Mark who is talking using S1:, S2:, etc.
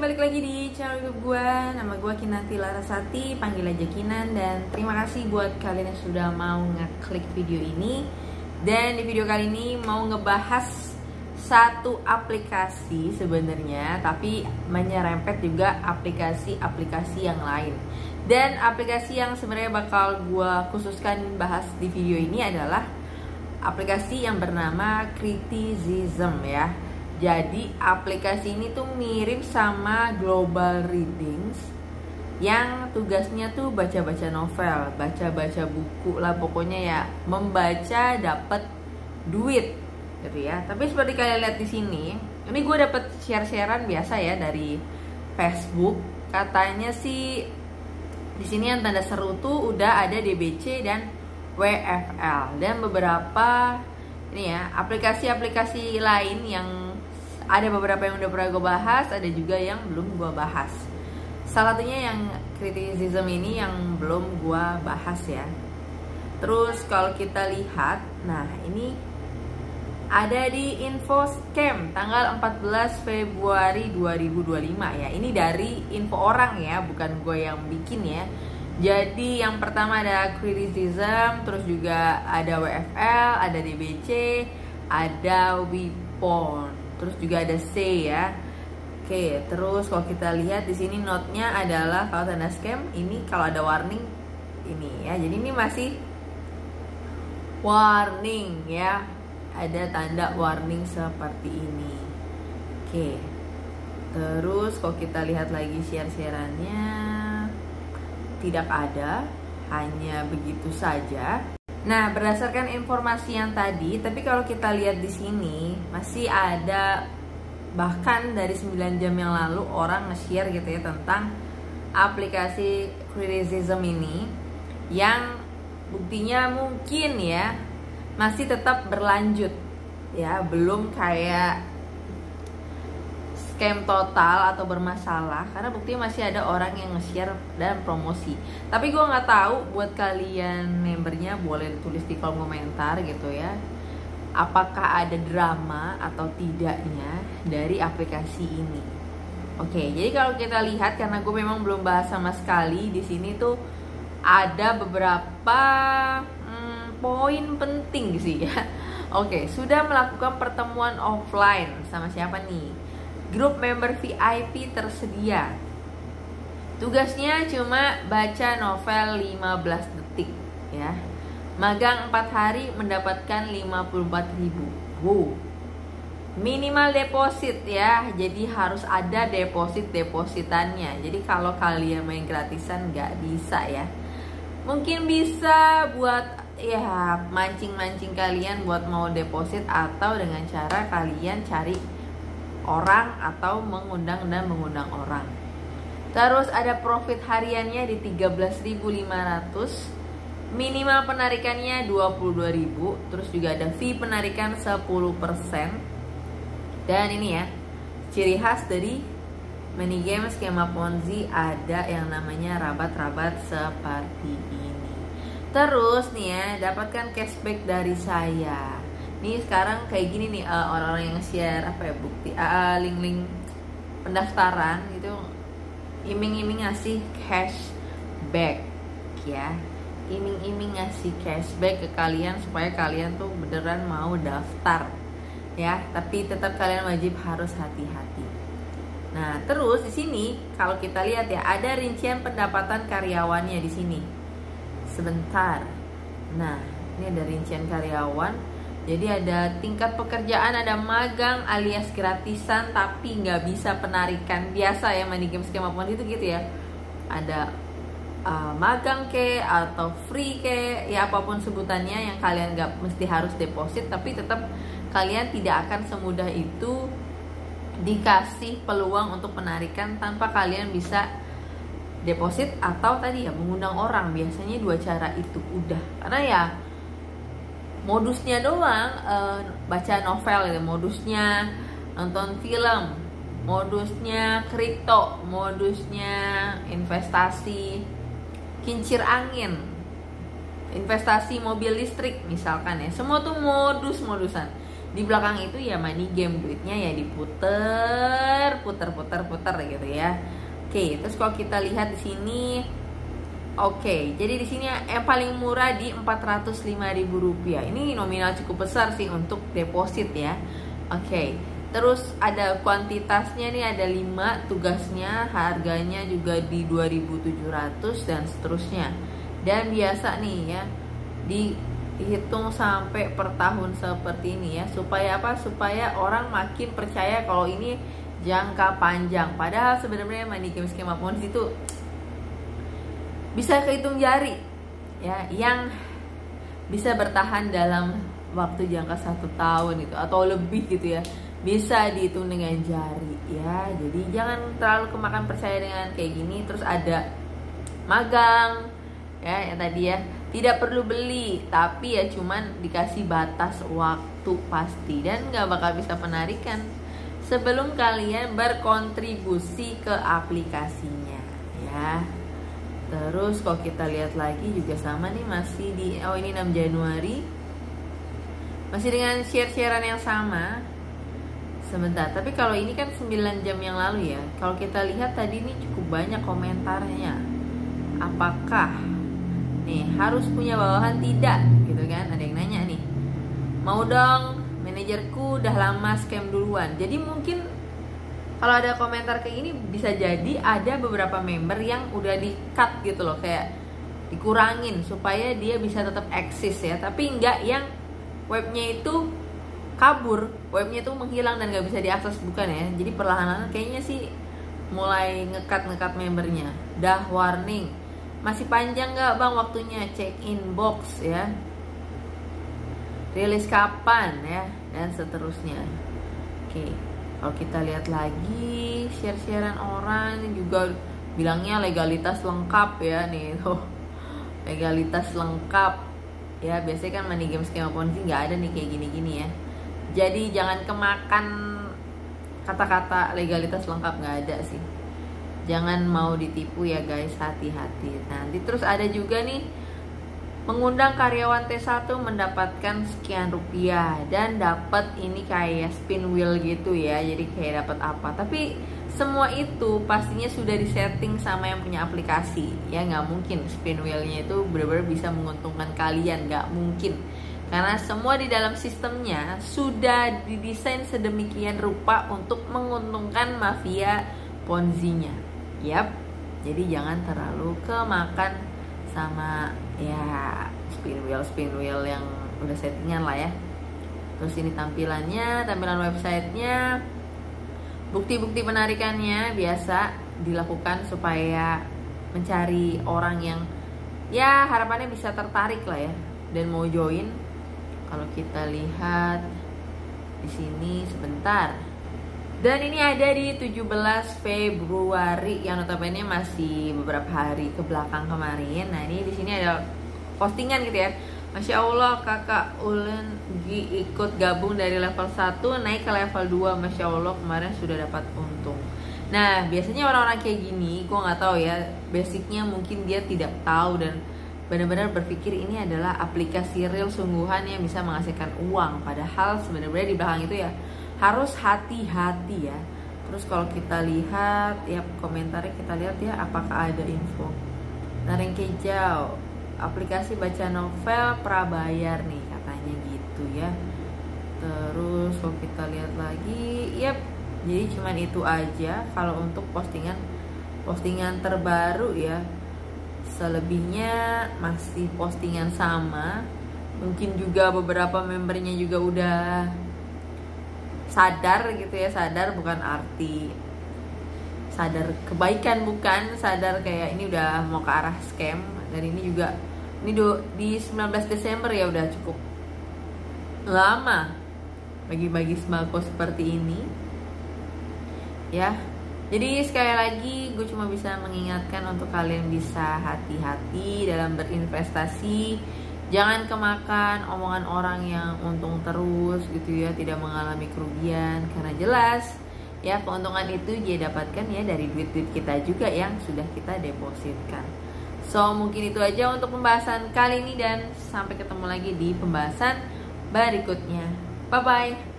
S1: balik lagi di channel YouTube gue. Nama gue Kinanti Larasati, panggil aja Kinan. Dan terima kasih buat kalian yang sudah mau ngeklik video ini. Dan di video kali ini mau ngebahas satu aplikasi sebenarnya, tapi menyerempet juga aplikasi-aplikasi yang lain. Dan aplikasi yang sebenarnya bakal gue khususkan bahas di video ini adalah aplikasi yang bernama Criticism ya. Jadi aplikasi ini tuh mirip sama Global Readings yang tugasnya tuh baca-baca novel, baca-baca buku lah, pokoknya ya membaca dapat duit gitu ya. Tapi seperti kalian lihat di sini, ini gue dapet share-sharean biasa ya dari Facebook. Katanya sih di sini yang tanda seru tuh udah ada DBC dan WFL dan beberapa ini ya aplikasi-aplikasi lain yang ada beberapa yang udah pernah gue bahas, ada juga yang belum gue bahas. Salah satunya yang Criticism ini yang belum gue bahas ya. Terus kalau kita lihat, nah ini ada di InfoScam tanggal 14 Februari 2025 ya. Ini dari info orang ya, bukan gue yang bikin ya. Jadi yang pertama ada Criticism, terus juga ada WFL, ada DBC, ada Wipon, terus juga ada C ya. Oke, terus kalau kita lihat di sini note-nya adalah kalau tanda scam ini kalau ada warning ini ya. Jadi ini masih warning ya. Ada tanda warning seperti ini. Oke. Terus kalau kita lihat lagi share-sharannya tidak ada, hanya begitu saja. Nah, berdasarkan informasi yang tadi, tapi kalau kita lihat di sini masih ada, bahkan dari 9 jam yang lalu orang nge-share gitu ya tentang aplikasi Criticism ini yang buktinya mungkin ya masih tetap berlanjut ya, belum kayak scam total atau bermasalah, karena buktinya masih ada orang yang nge-share dan promosi. Tapi gue nggak tahu, buat kalian membernya boleh tulis di kolom komentar gitu ya, apakah ada drama atau tidaknya dari aplikasi ini. Oke, jadi kalau kita lihat, karena gue memang belum bahas sama sekali di sini tuh ada beberapa poin penting sih ya. Oke, sudah melakukan pertemuan offline sama siapa nih? Grup member VIP tersedia. Tugasnya cuma baca novel 15 detik ya. Magang 4 hari mendapatkan 54.000. Wow. Minimal deposit ya. Jadi harus ada depositannya. Jadi kalau kalian main gratisan nggak bisa ya. Mungkin bisa buat ya mancing kalian buat mau deposit, atau dengan cara kalian cari orang atau mengundang orang. Terus ada profit hariannya di 13.500, minimal penarikannya 22.000, terus juga ada fee penarikan 10%. Dan ini ya ciri khas dari mini game skema Ponzi, ada yang namanya rabat-rabat seperti ini. Terus nih ya, dapatkan cashback dari saya. Nih sekarang kayak gini nih, orang-orang yang share apa ya, bukti link-link pendaftaran gitu, iming-iming ngasih cashback ya, iming-iming ngasih cashback ke kalian supaya kalian tuh beneran mau daftar ya. Tapi tetap kalian wajib harus hati-hati. Nah, terus di sini kalau kita lihat ya, ada rincian pendapatan karyawannya di sini. Sebentar. Nah, ini ada rincian karyawan. Jadi ada tingkat pekerjaan, ada magang alias gratisan tapi nggak bisa penarikan biasa ya, main game skema Ponzi itu gitu ya. Ada magang ke atau free ke ya, apapun sebutannya, yang kalian nggak mesti harus deposit, tapi tetap kalian tidak akan semudah itu dikasih peluang untuk penarikan tanpa kalian bisa deposit atau tadi ya mengundang orang. Biasanya 2 cara itu udah, karena ya modusnya doang baca novel gitu, modusnya nonton film, modusnya kripto, modusnya investasi kincir angin, investasi mobil listrik misalkan ya. Semua tuh modusan. Di belakang itu ya money game, duitnya ya diputer gitu ya. Oke, terus kalau kita lihat di sini, oke, jadi di sini yang paling murah di Rp405.000. Ini nominal cukup besar sih untuk deposit ya. Oke, terus ada kuantitasnya nih, ada 5 tugasnya, harganya juga di 2.700 dan seterusnya. Dan biasa nih ya, dihitung sampai per tahun seperti ini ya. Supaya apa? Supaya orang makin percaya kalau ini jangka panjang. Padahal sebenarnya money game skema Ponzi itu bisa kehitung jari ya, yang bisa bertahan dalam waktu jangka 1 tahun itu atau lebih gitu ya, bisa dihitung dengan jari ya. Jadi jangan terlalu kemakan percaya dengan kayak gini. Terus ada magang ya, yang tadi ya, tidak perlu beli tapi ya cuman dikasih batas waktu pasti dan nggak bakal bisa penarikan sebelum kalian berkontribusi ke aplikasinya ya. Terus kalau kita lihat lagi juga sama nih, masih di ini 6 Januari. Masih dengan share-sharean yang sama. Sebentar, tapi kalau ini kan 9 jam yang lalu ya. Kalau kita lihat tadi ini cukup banyak komentarnya. Apakah nih harus punya bawahan? Tidak gitu kan. Ada yang nanya nih. Mau dong, manajerku udah lama scam duluan. Jadi mungkin kalau ada komentar kayak gini, bisa jadi ada beberapa member yang udah di-cut gitu loh, kayak dikurangin supaya dia bisa tetap eksis ya. Tapi enggak yang webnya itu kabur, webnya itu menghilang dan nggak bisa diakses, bukan ya. Jadi perlahan-lahan kayaknya sih mulai ngekat membernya. Dah warning, masih panjang nggak bang waktunya, check inbox ya, rilis kapan ya, dan seterusnya. Oke. Kalau kita lihat lagi share-sharean orang juga bilangnya legalitas lengkap ya nih tuh. Legalitas lengkap ya, biasanya kan money game skema Ponzi nggak ada nih kayak gini-gini ya. Jadi jangan kemakan kata-kata legalitas lengkap, nggak ada sih. Jangan mau ditipu ya guys, hati-hati. Nanti terus ada juga nih, mengundang karyawan T1 mendapatkan sekian rupiah dan dapat ini kayak spin wheel gitu ya. Jadi kayak dapat apa? Tapi semua itu pastinya sudah disetting sama yang punya aplikasi. Ya nggak mungkin spin wheelnya itu benar-benar bisa menguntungkan kalian, nggak mungkin. Karena semua di dalam sistemnya sudah didesain sedemikian rupa untuk menguntungkan mafia Ponzi-nya. Yap. Jadi jangan terlalu kemakan sama ya spin wheel yang udah settingan lah ya. Terus ini tampilannya, tampilan websitenya, bukti-bukti penarikannya biasa dilakukan supaya mencari orang yang ya harapannya bisa tertarik lah ya dan mau join. Kalau kita lihat di sini sebentar. Dan ini ada di 17 Februari yang notabene masih beberapa hari ke belakang kemarin. Nah, ini di sini ada postingan gitu ya. Masya Allah, kakak Ulen ikut gabung dari level 1 naik ke level 2. Masya Allah, kemarin sudah dapat untung. Nah, biasanya orang-orang kayak gini, gue nggak tahu ya, basicnya mungkin dia tidak tahu dan benar-benar berpikir ini adalah aplikasi real sungguhan yang bisa menghasilkan uang. Padahal sebenarnya di belakang itu ya harus hati-hati ya. Terus kalau kita lihat ya komentarnya, kita lihat ya apakah ada info. Nareng Kejau, aplikasi baca novel prabayar nih katanya gitu ya. Terus kalau kita lihat lagi, yep, jadi cuman itu aja kalau untuk postingan terbaru ya. Selebihnya masih postingan sama. Mungkin juga beberapa membernya juga udah sadar gitu ya, sadar bukan arti sadar kebaikan, bukan sadar kayak ini udah mau ke arah scam. Dan ini juga ini di 19 Desember ya, udah cukup lama bagi-bagi sembako seperti ini ya. Jadi sekali lagi gue cuma bisa mengingatkan untuk kalian bisa hati-hati dalam berinvestasi. Jangan kemakan omongan orang yang untung terus gitu ya, tidak mengalami kerugian. Karena jelas ya keuntungan itu dia dapatkan ya dari duit-duit kita juga yang sudah kita depositkan. So mungkin itu aja untuk pembahasan kali ini dan sampai ketemu lagi di pembahasan berikutnya. Bye bye.